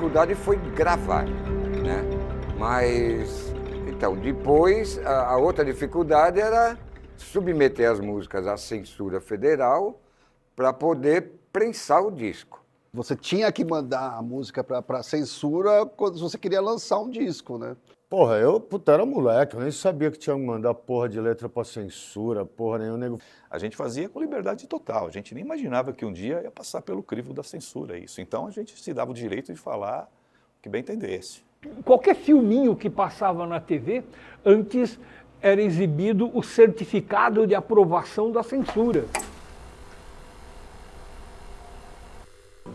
dificuldade foi gravar, né? Mas, então, depois, a outra dificuldade era submeter as músicas à censura federal para poder prensar o disco. Você tinha que mandar a música para censura quando você queria lançar um disco, né? Porra, puta, era moleque, eu nem sabia que tinha que mandar porra de letra pra censura, porra nenhum nego. A gente fazia com liberdade total, a gente nem imaginava que um dia ia passar pelo crivo da censura isso. Então a gente se dava o direito de falar o que bem entendesse. Qualquer filminho que passava na TV, antes era exibido o certificado de aprovação da censura.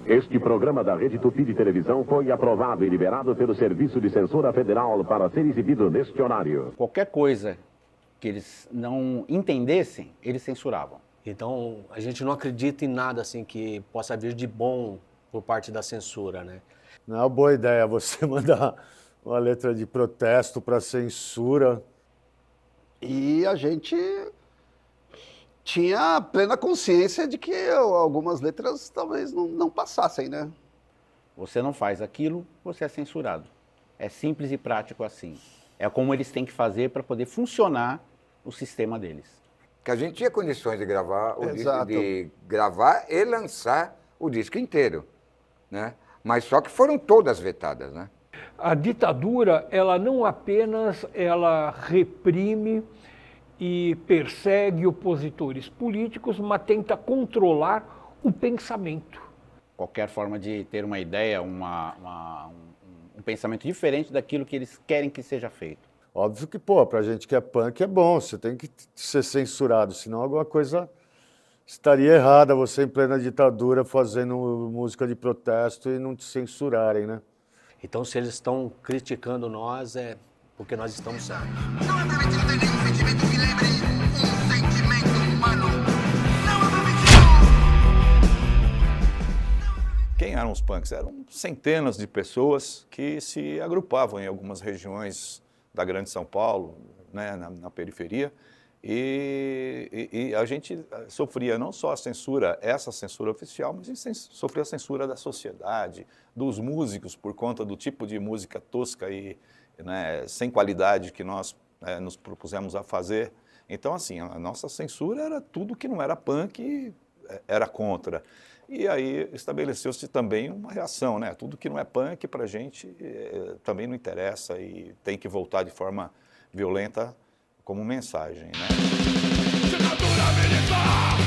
Este programa da Rede Tupi de televisão foi aprovado e liberado pelo Serviço de Censura Federal para ser exibido neste horário. Qualquer coisa que eles não entendessem, eles censuravam. Então, a gente não acredita em nada assim que possa vir de bom por parte da censura, né? Não é uma boa ideia você mandar uma letra de protesto para censura. E a gente tinha plena consciência de que algumas letras talvez não passassem, né? Você não faz aquilo, você é censurado. É simples e prático assim. É como eles têm que fazer para poder funcionar o sistema deles. Que a gente tinha condições de gravar o disco, Exato. de gravar e lançar o disco inteiro, né? Mas só que foram todas vetadas, né? A ditadura, ela não apenas ela reprime e persegue opositores políticos, mas tenta controlar o pensamento. Qualquer forma de ter uma ideia, um pensamento diferente daquilo que eles querem que seja feito. Óbvio que, pô, pra gente que é punk é bom, você tem que ser censurado, senão alguma coisa estaria errada, você em plena ditadura fazendo música de protesto e não te censurarem, né? Então, se eles estão criticando nós, é porque nós estamos certos. Não é permitido ter nenhum sentimento que lembre um sentimento humano. Não é permitido! Quem eram os punks? Eram centenas de pessoas que se agrupavam em algumas regiões da Grande São Paulo, né, na periferia, e a gente sofria não só a censura, essa censura oficial, mas sofria a censura da sociedade, dos músicos, por conta do tipo de música tosca e, né, sem qualidade que nós nos propusemos a fazer. Então, assim, a nossa censura era tudo que não era punk, era contra. E aí estabeleceu-se também uma reação, né? Tudo que não é punk para a gente também não interessa e tem que voltar de forma violenta como mensagem, né? Ditadura militar,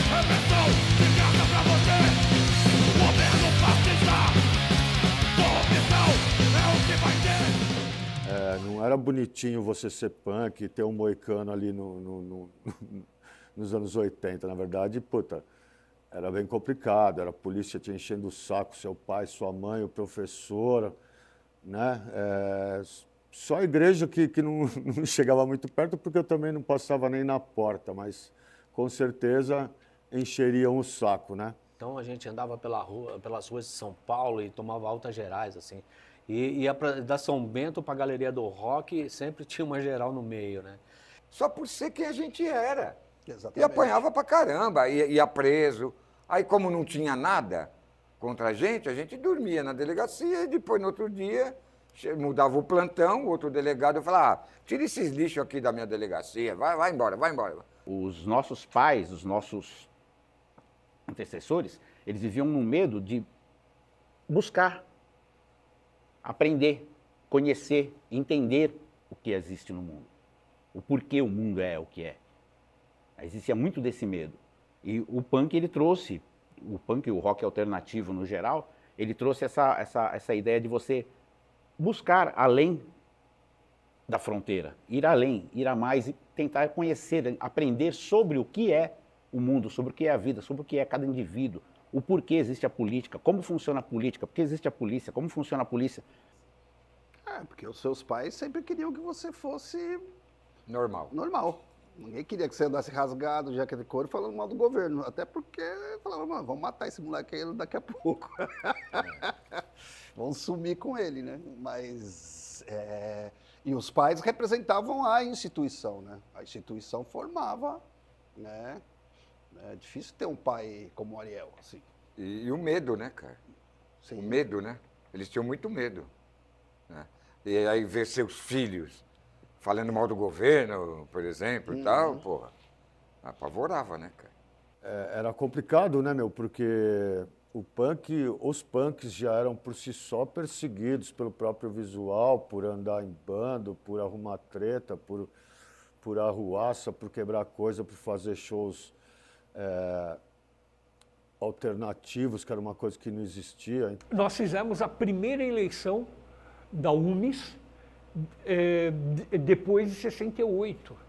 repressão de graça pra você. Governo fascista, corrupção é o que vai ter. Não era bonitinho você ser punk e ter um moicano ali nos anos 80, na verdade, puta, era bem complicado, era a polícia te enchendo o saco, seu pai, sua mãe, o professor, né? Só a igreja que não chegava muito perto, porque eu também não passava nem na porta, mas com certeza encheriam o saco, né? Então, a gente andava pelas ruas de São Paulo e tomava altas gerais, assim. E ia da São Bento para a Galeria do Rock, sempre tinha uma geral no meio, né? Só por ser quem a gente era. Exatamente. E apanhava pra caramba, ia preso. Aí, como não tinha nada contra a gente dormia na delegacia e depois, no outro dia, mudava o plantão, o outro delegado falava, tira esses lixos aqui da minha delegacia, vai embora, vai embora. Os nossos pais, os nossos antecessores, eles viviam no medo de buscar, aprender, conhecer, entender o que existe no mundo, o porquê o mundo é o que é. Existia muito desse medo. E o punk, ele trouxe, o punk e o rock alternativo no geral, ele trouxe essa ideia de você buscar além da fronteira, ir além, ir a mais e tentar conhecer, aprender sobre o que é o mundo, sobre o que é a vida, sobre o que é cada indivíduo, o porquê existe a política, como funciona a política, por que existe a polícia, como funciona a polícia. Porque os seus pais sempre queriam que você fosse Normal. Ninguém queria que você andasse rasgado, jaqueta de couro, falando mal do governo. Até porque falava, mano, vamos matar esse moleque aí daqui a pouco. Vamos sumir com ele, né? Mas... E os pais representavam a instituição, né? A instituição formava, né? É difícil ter um pai como o Ariel, assim. E o medo, né, cara? Sim. O medo, né? Eles tinham muito medo. Né? E aí ver seus filhos falando mal do governo, por exemplo, e tal, porra, apavorava, né, cara? Era complicado, né, meu? Porque os punks já eram por si só perseguidos pelo próprio visual, por andar em bando, por arrumar treta, por arruaça, por quebrar coisa, por fazer shows alternativos, que era uma coisa que não existia. Nós fizemos a primeira eleição da UMES depois de 68.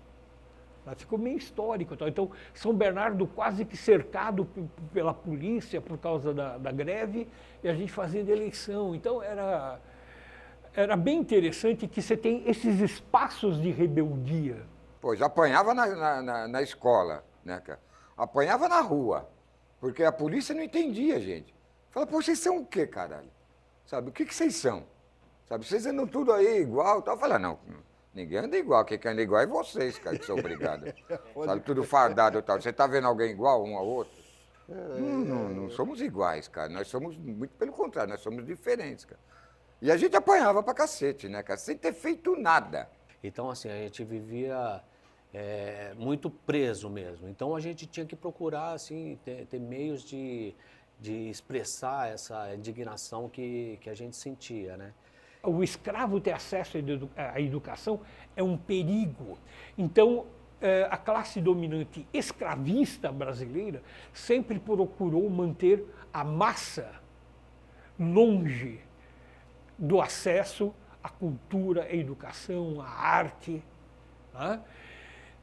Ela ficou meio histórico. Então, São Bernardo quase que cercado pela polícia por causa da greve, e a gente fazendo eleição. Então, era bem interessante que você tem esses espaços de rebeldia. Pô, já apanhava na escola, né, cara? Apanhava na rua, porque a polícia não entendia, gente. Fala, pô, vocês são o quê, caralho? Sabe, o que vocês são? Sabe, vocês andam tudo aí igual, tal. Fala, não, ninguém anda igual, quem anda igual é vocês, cara, que são obrigados. Sabe, tudo fardado e tal. Você tá vendo alguém igual um ao outro? Não somos iguais, cara. Nós somos, muito pelo contrário, nós somos diferentes, cara. E a gente apanhava pra cacete, né, cara? Sem ter feito nada. Então, assim, a gente vivia muito preso mesmo. Então, a gente tinha que procurar, assim, ter meios de expressar essa indignação que a gente sentia, né? O escravo ter acesso à educação é um perigo. Então, a classe dominante escravista brasileira sempre procurou manter a massa longe do acesso à cultura, à educação, à arte. Né?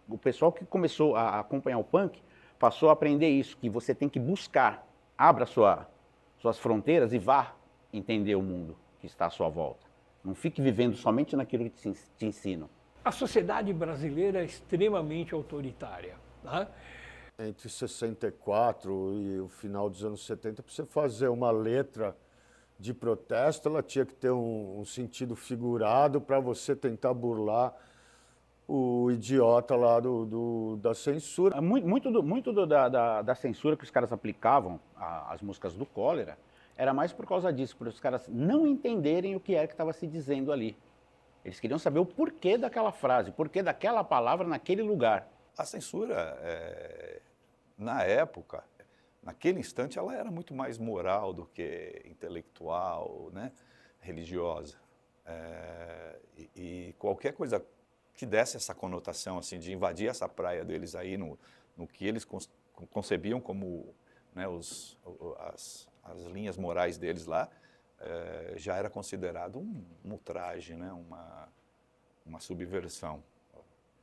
O pessoal que começou a acompanhar o punk passou a aprender isso, que você tem que buscar, abra suas fronteiras e vá entender o mundo que está à sua volta. Não fique vivendo somente naquilo que te ensinam. A sociedade brasileira é extremamente autoritária. Né? Entre 64 e o final dos anos 70, para você fazer uma letra de protesto, ela tinha que ter um sentido figurado para você tentar burlar o idiota lá da censura. Muito da censura que os caras aplicavam às músicas do Cólera era mais por causa disso, por os caras não entenderem o que era que estava se dizendo ali. Eles queriam saber o porquê daquela frase, o porquê daquela palavra naquele lugar. A censura, na época, naquele instante, ela era muito mais moral do que intelectual, né, religiosa. E qualquer coisa que desse essa conotação assim, de invadir essa praia deles aí, no que eles concebiam como, né, as linhas morais deles lá, já era considerado um ultraje, né, uma subversão.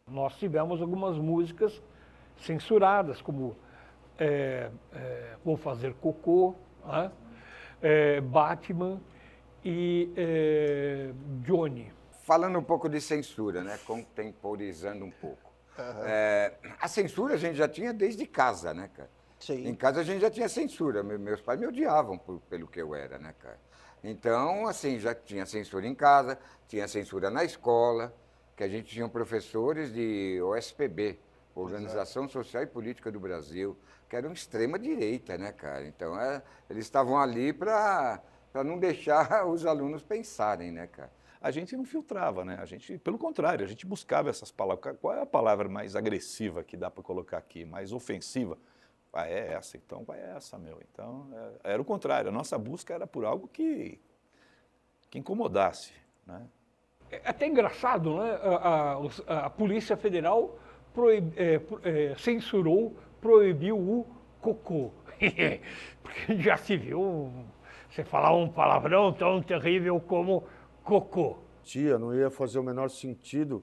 Nós tivemos algumas músicas censuradas, como Vou Fazer Cocô, né? Batman e Johnny. Falando um pouco de censura, né? Contemporizando um pouco. A censura a gente já tinha desde casa, né, cara? Sim. Em casa a gente já tinha censura. Meus pais me odiavam pelo que eu era, né, cara? Então, assim, já tinha censura em casa, tinha censura na escola, que a gente tinha professores de OSPB, Organização Social e Política do Brasil, que eram extrema-direita, né, cara? Então, eles estavam ali para não deixar os alunos pensarem, né, cara? A gente não filtrava, né? Pelo contrário, a gente buscava essas palavras. Qual é a palavra mais agressiva que dá para colocar aqui, mais ofensiva? É essa, então vai essa, meu. Então, era o contrário. A nossa busca era por algo que incomodasse, né? É até engraçado, né? A Polícia Federal censurou, proibiu o cocô. Porque já se viu você falar um palavrão tão terrível como cocô. Não ia fazer o menor sentido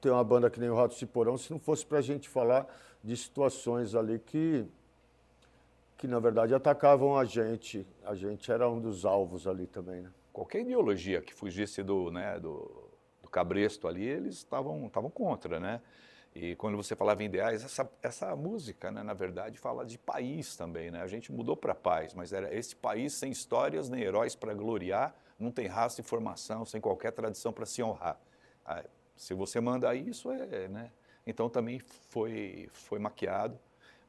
ter uma banda que nem o Ratos de Porão se não fosse para a gente falar de situações ali que na verdade atacavam a gente. A gente era um dos alvos ali também, né? Qualquer ideologia que fugisse do cabresto ali, eles estavam contra, né? E quando você falava em ideais, essa música, né, na verdade, fala de país também, né? A gente mudou para paz, mas era esse país sem histórias nem heróis para gloriar, não tem raça e formação, sem qualquer tradição para se honrar. Se você manda isso, né? Então também foi maquiado,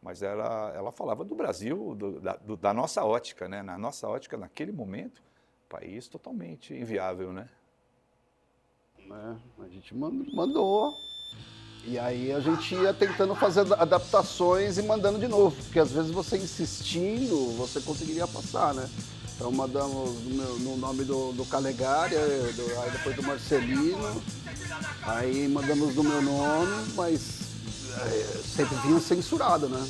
mas ela falava do Brasil, da nossa ótica, né? Na nossa ótica, naquele momento, país totalmente inviável, né? Né? A gente mandou. E aí a gente ia tentando fazer adaptações e mandando de novo, porque às vezes você insistindo, você conseguiria passar, né? Então mandamos no nome do Calegari, aí depois do Marcelino, aí mandamos no meu nome, mas sempre vinha censurado, né?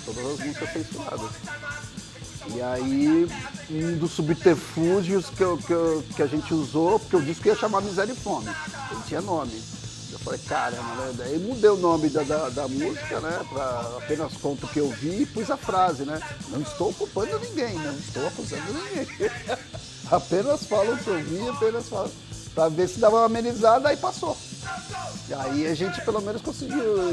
Todas as músicas censuradas. E aí, um dos subterfúgios que a gente usou, porque o disco ia chamar Miséria e Fome, ele tinha nome. Eu falei, caramba, né? Daí mudei o nome da música, né? Pra apenas conto o que eu vi e pus a frase, né? Não estou culpando ninguém, não estou acusando ninguém. Apenas falo o que eu vi, apenas falo. Pra ver se dava uma amenizada, aí passou. E aí a gente pelo menos conseguiu,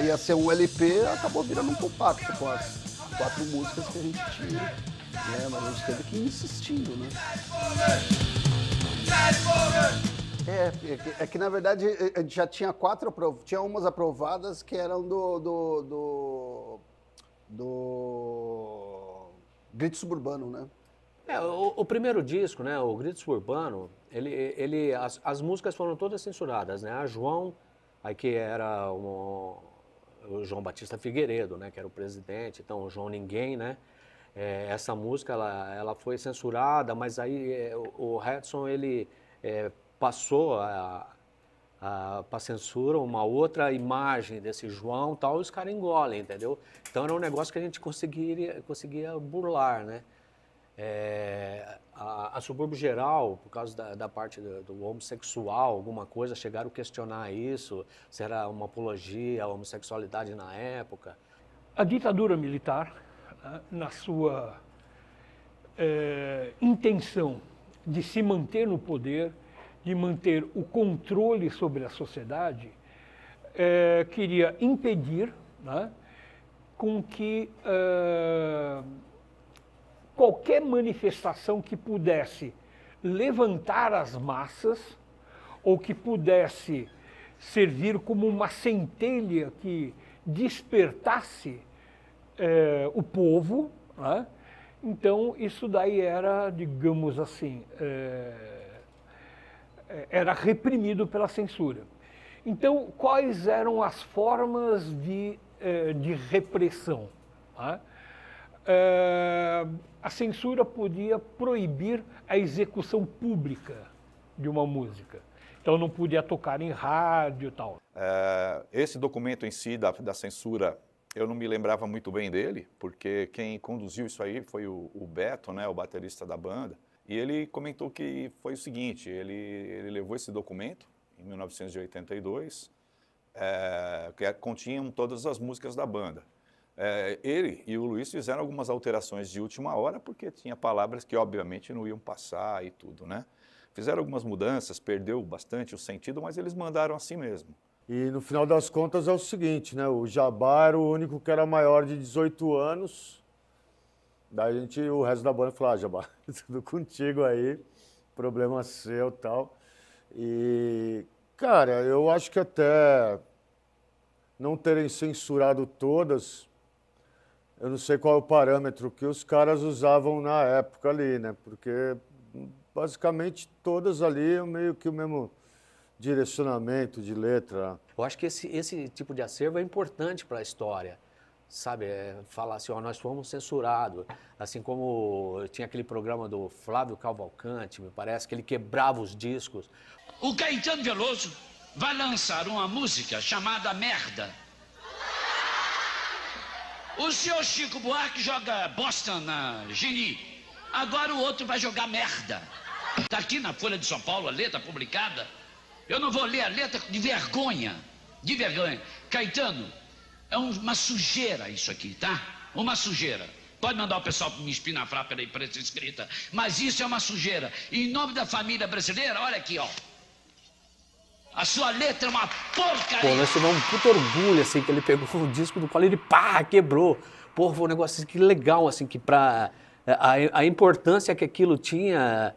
ia ser um LP, acabou virando um compacto com as 4 músicas que a gente tinha, né? Mas a gente teve que ir insistindo, né? É que na verdade a gente já tinha 4 tinha umas aprovadas que eram do Grito Suburbano, né? O primeiro disco, né, o Grito Suburbano, as músicas foram todas censuradas, né? A João, aí que era o João Batista Figueiredo, né, que era o presidente, então o João Ninguém, né? Essa música ela foi censurada, mas aí o Edson ele passou para censura uma outra imagem desse João tal, e os caras engolem, entendeu? Então era um negócio que a gente conseguia burlar, né? A Subúrbio Geral, por causa da parte do homossexual, alguma coisa, chegaram a questionar isso, se era uma apologia à homossexualidade na época. A ditadura militar, né, na sua intenção de se manter no poder, de manter o controle sobre a sociedade, queria impedir, né, com que qualquer manifestação que pudesse levantar as massas ou que pudesse servir como uma centelha que despertasse o povo, né? Então isso daí era, digamos assim, era reprimido pela censura. Então, quais eram as formas de repressão? Né? A censura podia proibir a execução pública de uma música. Então não podia tocar em rádio e tal. Esse documento em si da censura, eu não me lembrava muito bem dele, porque quem conduziu isso aí foi o Beto, né, o baterista da banda. E ele comentou que foi o seguinte, ele levou esse documento em 1982, que continham todas as músicas da banda. Ele e o Luiz fizeram algumas alterações de última hora, porque tinha palavras que obviamente não iam passar e tudo, né? Fizeram algumas mudanças, perdeu bastante o sentido, mas eles mandaram assim mesmo. E no final das contas é o seguinte, né? O Jabá era o único que era maior de 18 anos. Daí o resto da banda falou, Jabá, tudo contigo aí, problema seu e tal. E, cara, eu acho que até não terem censurado todas, eu não sei qual é o parâmetro que os caras usavam na época ali, né? Porque basicamente todas ali meio que o mesmo direcionamento de letra. Eu acho que esse tipo de acervo é importante para a história, sabe? Falar assim, ó, nós fomos censurados, assim como tinha aquele programa do Flávio Cavalcante, me parece, que ele quebrava os discos. O Caetano Veloso vai lançar uma música chamada Merda. O senhor Chico Buarque joga Boston na Geni, agora o outro vai jogar merda. Está aqui na Folha de São Paulo a letra publicada. Eu não vou ler a letra de vergonha, de vergonha. Caetano, é uma sujeira isso aqui, tá? Uma sujeira. Pode mandar o pessoal me espinafrar pela imprensa escrita, mas isso é uma sujeira. E em nome da família brasileira, olha aqui, ó. A sua letra é uma porcaria. Pô, nós tivemos um puto orgulho, assim, que ele pegou o disco do Paulo e ele, pá, quebrou. Pô, foi um negócio assim, que legal, assim, que pra... A importância que aquilo tinha,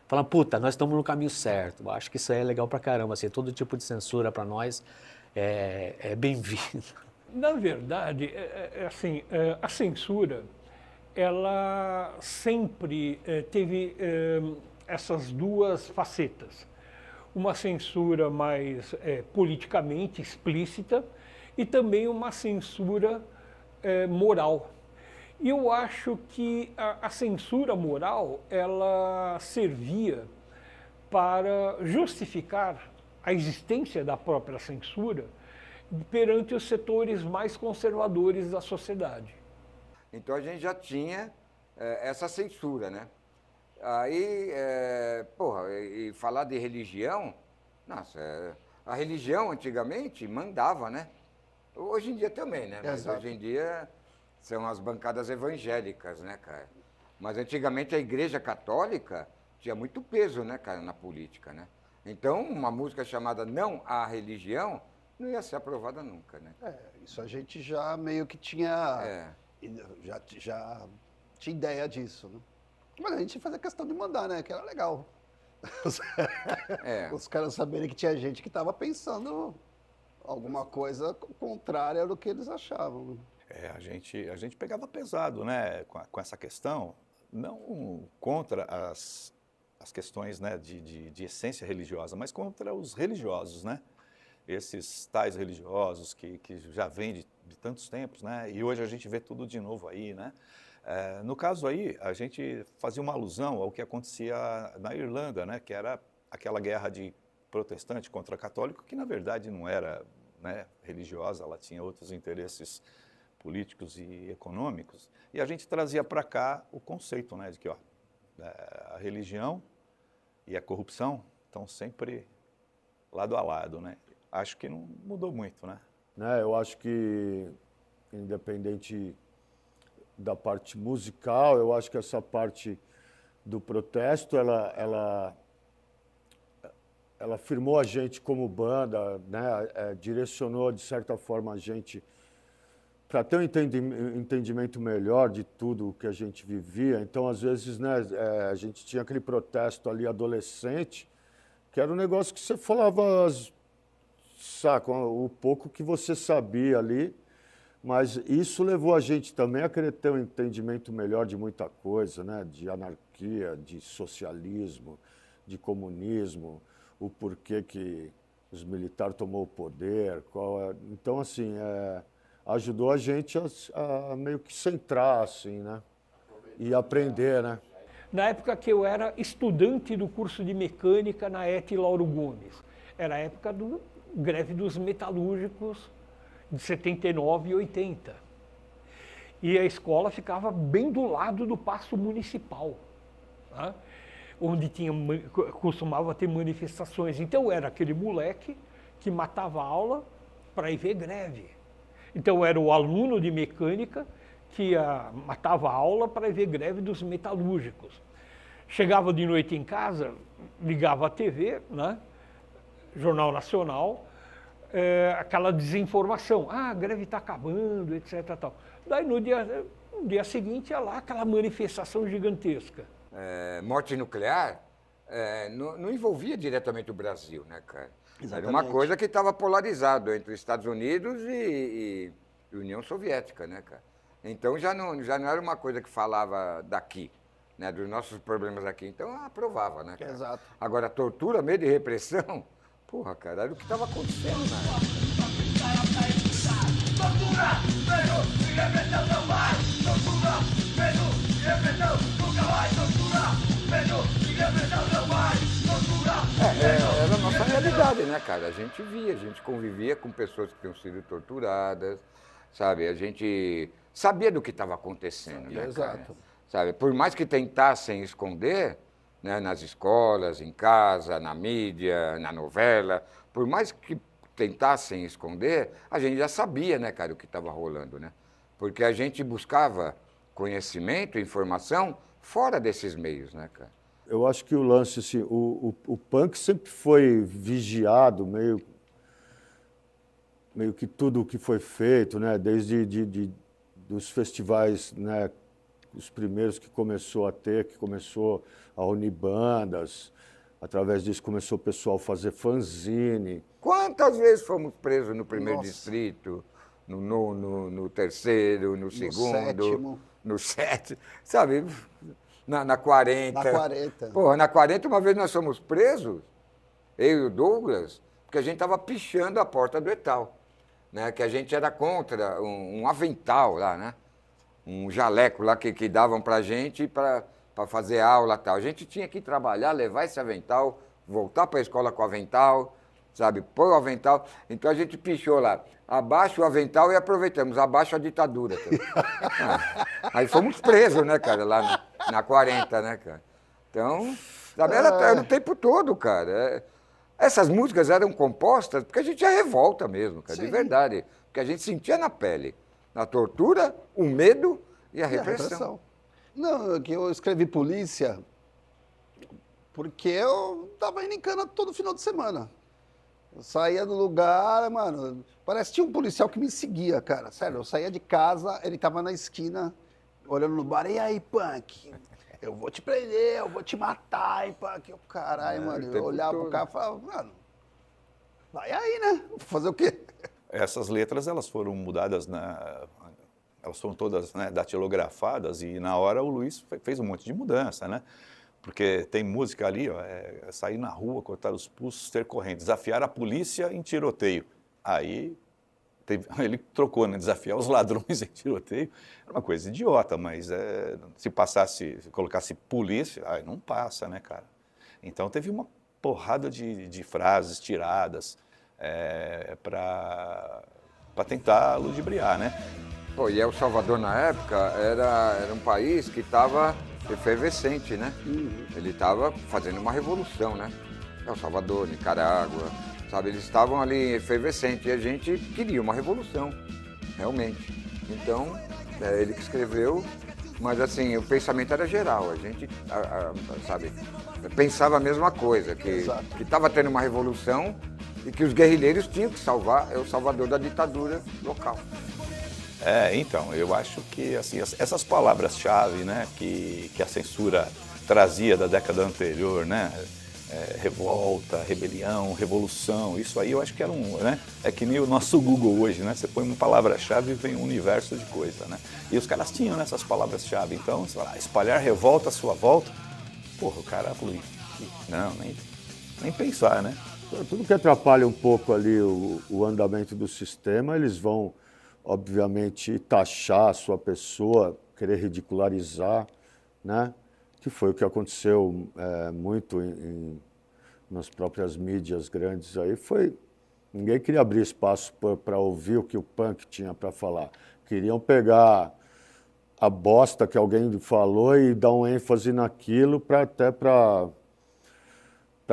falar, puta, nós estamos no caminho certo. Acho que isso aí é legal pra caramba, assim, todo tipo de censura pra nós é bem-vindo. Na verdade, assim, a censura, ela sempre teve essas duas facetas. Uma censura mais politicamente explícita e também uma censura moral. E eu acho que a censura moral, ela servia para justificar a existência da própria censura perante os setores mais conservadores da sociedade. Então a gente já tinha essa censura, né? Aí, porra, e falar de religião, nossa, a religião antigamente mandava, né? Hoje em dia também, né? Mas Exato. hoje em dia são as bancadas evangélicas, né, cara? Mas antigamente a Igreja Católica tinha muito peso, né, cara, na política, né? Então, uma música chamada Não à Religião não ia ser aprovada nunca, né? Isso a gente já meio que tinha... É. Já tinha ideia disso, né? Mas a gente fazia questão de mandar, né? Que era legal. Os caras saberem que tinha gente que estava pensando alguma coisa contrária do que eles achavam. A gente pegava pesado, né, com essa questão, não contra as questões, né, de essência religiosa, mas contra os religiosos, né? Esses tais religiosos que já vêm de tantos tempos, né? E hoje a gente vê tudo de novo aí, né? No caso aí, a gente fazia uma alusão ao que acontecia na Irlanda, né? Que era aquela guerra de protestante contra católico, que na verdade não era, né, religiosa, ela tinha outros interesses políticos e econômicos. E a gente trazia para cá o conceito, né, de que a religião e a corrupção estão sempre lado a lado, né? Acho que não mudou muito, né? Eu acho que, independente da parte musical, eu acho que essa parte do protesto, ela firmou a gente como banda, né? Direcionou, de certa forma, a gente para ter um entendimento melhor de tudo que a gente vivia. Então, às vezes, né, a gente tinha aquele protesto ali adolescente, que era um negócio que você falava, saca, o pouco que você sabia ali, mas isso levou a gente também a querer ter um entendimento melhor de muita coisa, né, de anarquia, de socialismo, de comunismo, o porquê que os militares tomou o poder. Então, assim, ajudou a gente a meio que centrar, assim, né? E aprender, né? Na época que eu era estudante do curso de mecânica na ET Lauro Gomes, era a época do greve dos metalúrgicos de 79 e 80. E a escola ficava bem do lado do Paço Municipal, né? Onde costumava ter manifestações. Então era aquele moleque que matava a aula para ir ver greve. Então, era o aluno de mecânica que matava a aula para ver greve dos metalúrgicos. Chegava de noite em casa, ligava a TV, né? Jornal Nacional, aquela desinformação. A greve está acabando, etc. Tal. Daí, no dia seguinte, ia lá aquela manifestação gigantesca. Morte nuclear não envolvia diretamente o Brasil, né, cara? Exatamente. Era uma coisa que estava polarizado entre os Estados Unidos e União Soviética, né, cara? Então já não era uma coisa que falava daqui, né, dos nossos problemas aqui. Então aprovava, né, cara? Exato. Agora, tortura, medo e repressão, porra, cara, era o que estava acontecendo na época. Tortura, medo e repressão não vai. Tortura, medo e repressão nunca vai. Tortura, medo e repressão não vai. Tortura, Era a nossa realidade, né, cara? A gente via, a gente convivia com pessoas que tinham sido torturadas, sabe? A gente sabia do que estava acontecendo, né, cara? Exato. Sabe? Por mais que tentassem esconder, né, nas escolas, em casa, na mídia, na novela, por mais que tentassem esconder, a gente já sabia, né, cara, o que estava rolando, né? Porque a gente buscava conhecimento, informação fora desses meios, né, cara? Eu acho que o lance, assim, o punk sempre foi vigiado, meio que tudo o que foi feito, né? Desde dos festivais, né? Os primeiros que começou a unir bandas, através disso começou o pessoal a fazer fanzine. Quantas vezes fomos presos no primeiro Nossa. distrito, no terceiro, no segundo, sétimo. no 7, sabe? Na 40. Na 40. Porra, na 40 uma vez nós fomos presos, eu e o Douglas, porque a gente estava pichando a porta do Etal, né? Que a gente era contra um avental lá, né? Um jaleco lá que davam pra gente para fazer aula e tal. A gente tinha que trabalhar, levar esse avental, voltar para a escola com o avental, sabe? Pôr o avental. Então a gente pichou lá, abaixa o avental e aproveitamos, abaixa a ditadura. Aí fomos presos, né, cara, lá na 40, né, cara? Então, sabe, era o tempo todo, cara. Essas músicas eram compostas porque a gente tinha revolta mesmo, cara, de verdade. Porque a gente sentia na pele, na tortura, o medo e a repressão. Não, que eu escrevi Polícia porque eu tava indo em cana todo final de semana. Eu saía do lugar, mano, parece que tinha um policial que me seguia, cara. Sério, eu saía de casa, ele tava na esquina, olhando no bar, e aí, punk? Eu vou te prender, eu vou te matar, hein, punk? Eu, caralho, mano, eu olhava pro cara e falava, mano, vai aí, né? Fazer o quê? Essas letras, elas foram mudadas, elas foram todas, né, datilografadas, e na hora o Luiz fez um monte de mudança, né? Porque tem música ali, ó, sair na rua, cortar os pulsos, ter corrente, desafiar a polícia em tiroteio. Aí ele trocou, né? Desafiar os ladrões em tiroteio. Era uma coisa idiota, mas se colocasse polícia, aí não passa, né, cara? Então teve uma porrada de frases tiradas para tentar ludibriar, né? Pô, e El Salvador, na época, era um país que estava efervescente, né? Ele estava fazendo uma revolução, né? El Salvador, Nicarágua, sabe? Eles estavam ali efervescentes e a gente queria uma revolução, realmente. Então, ele que escreveu, mas assim, o pensamento era geral, a gente, sabe, pensava a mesma coisa, que estava tendo uma revolução e que os guerrilheiros tinham que salvar El Salvador da ditadura local. Então, eu acho que assim, essas palavras-chave, né, que a censura trazia da década anterior, né, revolta, rebelião, revolução, isso aí eu acho que era né, é que nem o nosso Google hoje, né, você põe uma palavra-chave e vem um universo de coisa, né, e os caras tinham essas palavras-chave, então, sei lá, espalhar revolta à sua volta, porra, o cara falou, não, nem pensar, né. Tudo que atrapalha um pouco ali o andamento do sistema, eles vão obviamente, taxar a sua pessoa, querer ridicularizar, né? Que foi o que aconteceu muito nas próprias mídias grandes aí. Ninguém queria abrir espaço para ouvir o que o punk tinha para falar. Queriam pegar a bosta que alguém falou e dar um ênfase naquilo para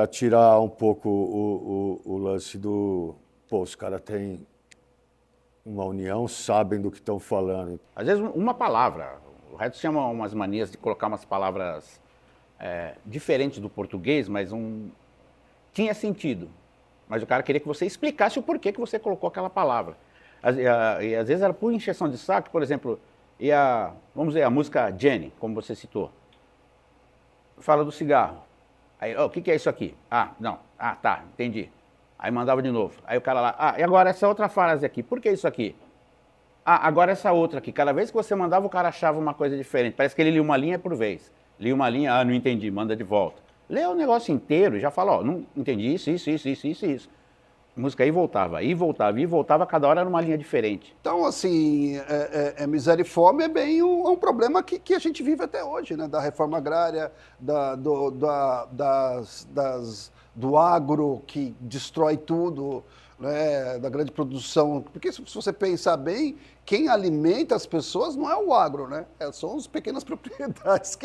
tirar um pouco o lance do... Pô, os caras têm uma união, sabem do que estão falando. Às vezes uma palavra, o resto tinha umas manias de colocar umas palavras diferentes do português, mas tinha sentido. Mas o cara queria que você explicasse o porquê que você colocou aquela palavra. E às vezes era por encheção de saco, por exemplo, vamos dizer, a música Jenny, como você citou. Fala do cigarro. Aí, o que é isso aqui? Não. Tá, entendi. Aí mandava de novo. Aí o cara lá, e agora essa outra frase aqui, por que isso aqui? Agora essa outra aqui. Cada vez que você mandava, o cara achava uma coisa diferente. Parece que ele lia uma linha por vez. Lia uma linha, não entendi, manda de volta. Lê o negócio inteiro e já fala, não entendi isso. Música aí voltava, cada hora era uma linha diferente. Então, assim, miséria e fome é bem um problema que a gente vive até hoje, né? Da reforma agrária, do agro que destrói tudo, né? Da grande produção. Porque se você pensar bem, quem alimenta as pessoas não é o agro, né? São as pequenas propriedades.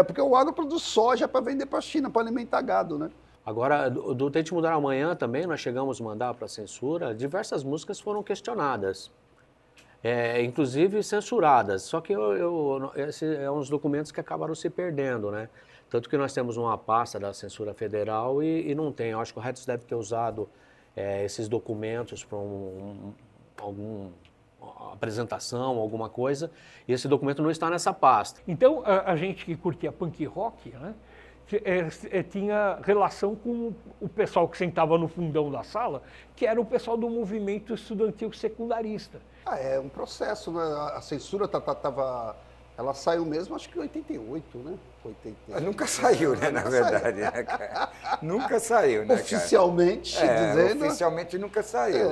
Porque o agro produz soja para vender para a China, para alimentar gado, né? Agora, do Tente Mudar Amanhã também, nós chegamos a mandar para a censura, diversas músicas foram questionadas, inclusive censuradas, só que esses são uns documentos que acabaram se perdendo, né? Tanto que nós temos uma pasta da censura federal e não tem. Eu acho que o Retos deve ter usado esses documentos para alguma apresentação, alguma coisa, e esse documento não está nessa pasta. Então, a gente que curtia punk rock, né? Tinha relação com o pessoal que sentava no fundão da sala, que era o pessoal do movimento estudantil secundarista. É um processo, né? A censura estava Ela saiu mesmo, acho que em 88, né? 88. Nunca saiu, né, na verdade, né, cara? Nunca saiu, né, cara? Oficialmente, dizendo... Oficialmente nunca saiu.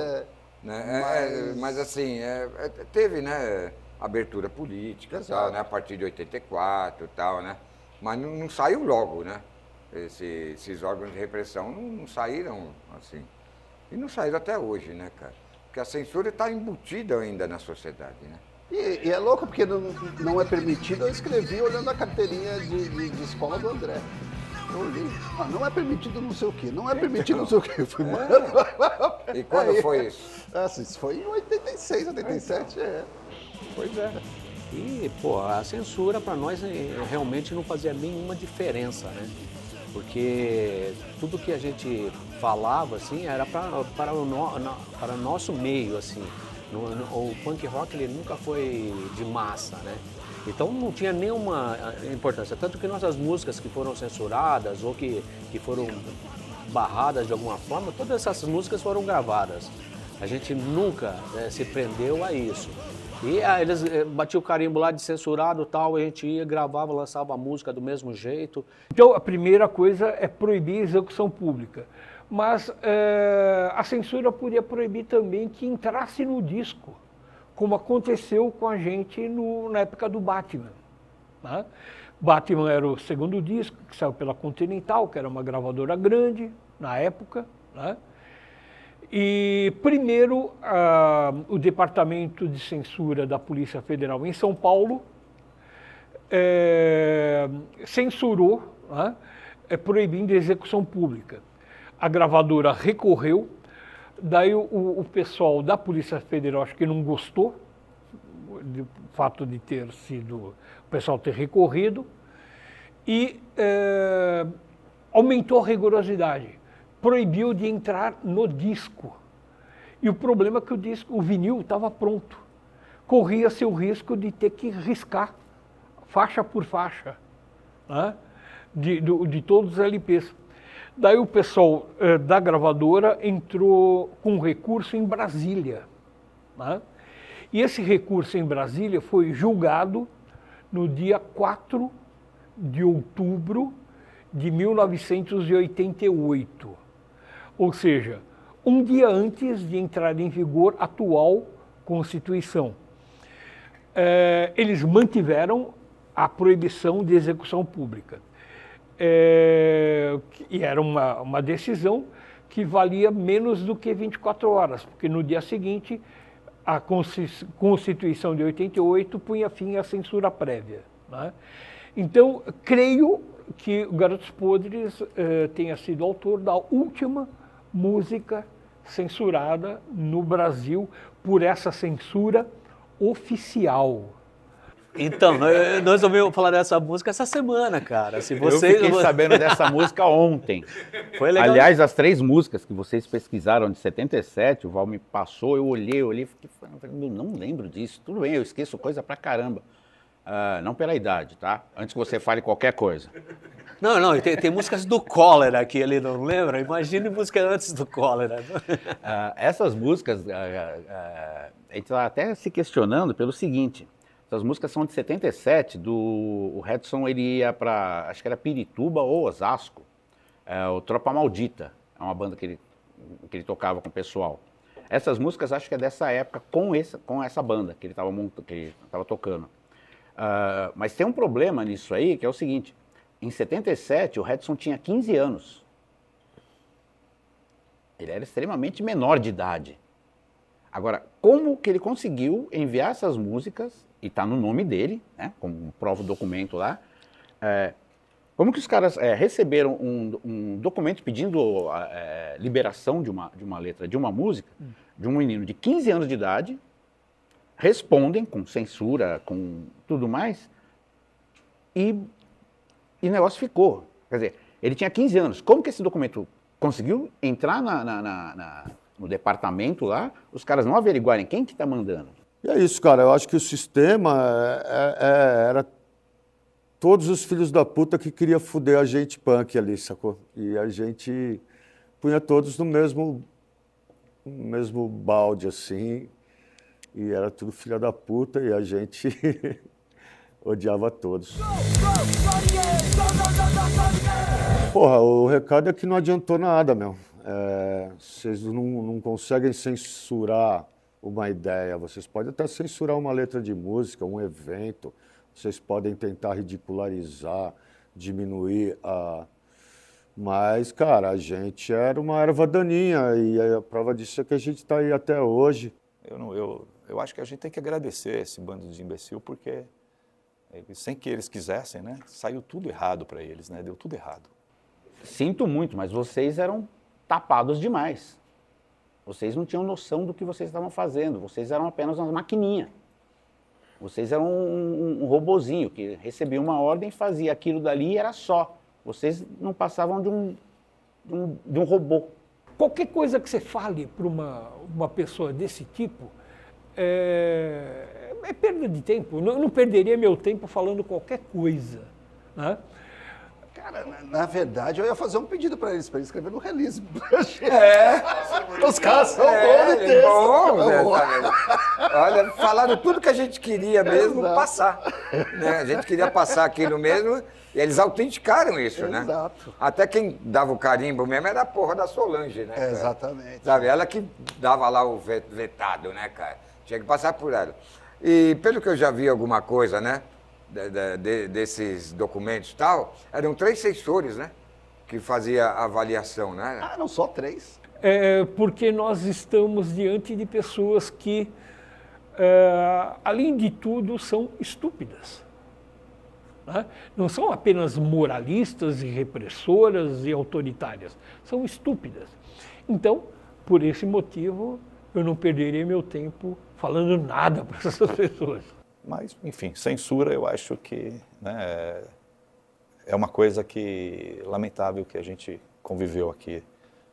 Né? Mas assim, teve, né, abertura política, tal, né, a partir de 84 e tal, né? Mas não saiu logo, né? Esses órgãos de repressão não saíram assim. E não saíram até hoje, né, cara? Porque a censura está embutida ainda na sociedade, né? E é louco porque não é permitido, eu escrevi olhando a carteirinha de escola do André. Eu olhei, não é permitido não sei o quê, não é permitido não sei o quê. Eu fui, mano. E quando foi isso? Isso foi em 86, 87, Pois é. E, pô, a censura para nós realmente não fazia nenhuma diferença, né? Porque tudo que a gente falava, assim, era para o nosso meio, assim. O punk rock, ele nunca foi de massa, né? Então não tinha nenhuma importância. Tanto que nossas músicas que foram censuradas ou que foram barradas de alguma forma, todas essas músicas foram gravadas. A gente nunca se prendeu a isso. E eles batiam o carimbo lá de censurado e tal, a gente ia, gravava, lançava a música do mesmo jeito. Então a primeira coisa é proibir a execução pública. Mas a censura podia proibir também que entrasse no disco, como aconteceu com a gente na época do Batman. Né? Batman era o segundo disco, que saiu pela Continental, que era uma gravadora grande na época. Né? E primeiro o Departamento de Censura da Polícia Federal em São Paulo censurou, né, proibindo a execução pública. A gravadora recorreu, daí o pessoal da Polícia Federal acho que não gostou do fato de ter sido, o pessoal ter recorrido, e aumentou a rigorosidade, proibiu de entrar no disco. E o problema é que o vinil estava pronto. Corria-se o risco de ter que riscar, faixa por faixa, né, de todos os LPs. Daí o pessoal da gravadora entrou com um recurso em Brasília. Né? E esse recurso em Brasília foi julgado no dia 4 de outubro de 1988. Ou seja, um dia antes de entrar em vigor a atual Constituição. Eles mantiveram a proibição de execução pública. E era uma decisão que valia menos do que 24 horas, porque no dia seguinte a Constituição de 88 punha fim à censura prévia. Né? Então, creio que o Garotos Podres tenha sido autor da última música censurada no Brasil por essa censura oficial. Então, nós ouvimos falar dessa música essa semana, cara. Se Eu fiquei sabendo dessa música ontem. Foi legal. Aliás, as 3 músicas que vocês pesquisaram de 77, o Val me passou, eu olhei, fiquei falando, não lembro disso. Tudo bem, eu esqueço coisa pra caramba. Não pela idade, tá? Antes que você fale qualquer coisa. Não, tem músicas do Cólera que ele não lembra. Imagine música antes do Cólera. Essas músicas, a gente está até se questionando pelo seguinte. Essas músicas são de 77, o Redson ele ia para, acho que era Pirituba ou Osasco, o Tropa Maldita, é uma banda que ele tocava com o pessoal. Essas músicas acho que é dessa época com essa banda que ele estava tocando. Mas tem um problema nisso aí, que é o seguinte, em 77 o Redson tinha 15 anos. Ele era extremamente menor de idade. Agora, como que ele conseguiu enviar essas músicas, e está no nome dele, né, como prova o documento lá, como que os caras receberam um documento pedindo liberação de uma letra, de uma música, de um menino de 15 anos de idade, respondem com censura, com tudo mais, e o negócio ficou. Quer dizer, ele tinha 15 anos, como que esse documento conseguiu entrar no departamento lá, os caras não averiguarem quem que está mandando? E é isso, cara. Eu acho que o sistema era todos os filhos da puta que queria fuder a gente punk ali, sacou? E a gente punha todos no mesmo balde, assim, e era tudo filha da puta, e a gente odiava todos. Porra, o recado é que não adiantou nada, meu. Vocês não conseguem censurar uma ideia, vocês podem até censurar uma letra de música, um evento, vocês podem tentar ridicularizar, diminuir a... Mas, cara, a gente era uma erva daninha e a prova disso é que a gente está aí até hoje. Eu acho que a gente tem que agradecer esse bando de imbecil, porque sem que eles quisessem, né, saiu tudo errado para eles, né, deu tudo errado. Sinto muito, mas vocês eram tapados demais. Vocês não tinham noção do que vocês estavam fazendo, vocês eram apenas uma maquininha. Vocês eram um robozinho que recebia uma ordem, fazia aquilo dali e era só. Vocês não passavam de um robô. Qualquer coisa que você fale para uma pessoa desse tipo é perda de tempo. Eu não perderia meu tempo falando qualquer coisa, né? Cara, na verdade, eu ia fazer um pedido para eles escrever no release. Os caras são bons de texto. Olha, falaram tudo que a gente queria mesmo passar. Né? A gente queria passar aquilo mesmo e eles autenticaram isso, né? Exato. Até quem dava o carimbo mesmo era a porra da Solange, né? Cara? Exatamente. Sabe, ela que dava lá o vetado, né, cara? Tinha que passar por ela. E pelo que eu já vi alguma coisa, né? Desses documentos e tal, eram 3 censores, né? Que fazia a avaliação, né? Ah, não só 3. Porque nós estamos diante de pessoas que, além de tudo, são estúpidas. Né? Não são apenas moralistas e repressoras e autoritárias, são estúpidas. Então, por esse motivo, eu não perderia meu tempo falando nada para essas pessoas. Mas, enfim, censura eu acho que, né, é uma coisa que lamentável que a gente conviveu aqui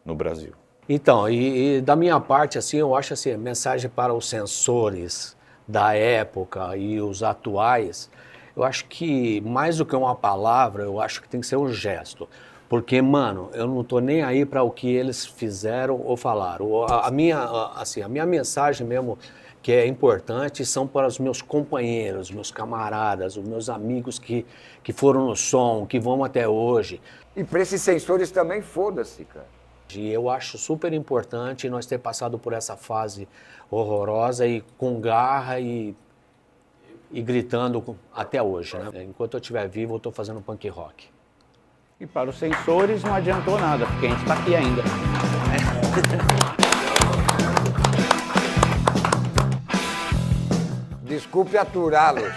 no Brasil. Então, e da minha parte, assim, eu acho assim, mensagem para os censores da época e os atuais, eu acho que mais do que uma palavra, eu acho que tem que ser um gesto. Porque, mano, eu não tô nem aí para o que eles fizeram ou falaram. A minha mensagem mesmo que é importante são para os meus companheiros, meus camaradas, os meus amigos que foram no som, que vão até hoje. E para esses censores também, foda-se, cara. E eu acho super importante nós ter passado por essa fase horrorosa e com garra e gritando até hoje, né? Enquanto eu estiver vivo, eu estou fazendo punk rock. E para os censores não adiantou nada, porque a gente está aqui ainda. Desculpe aturá-los.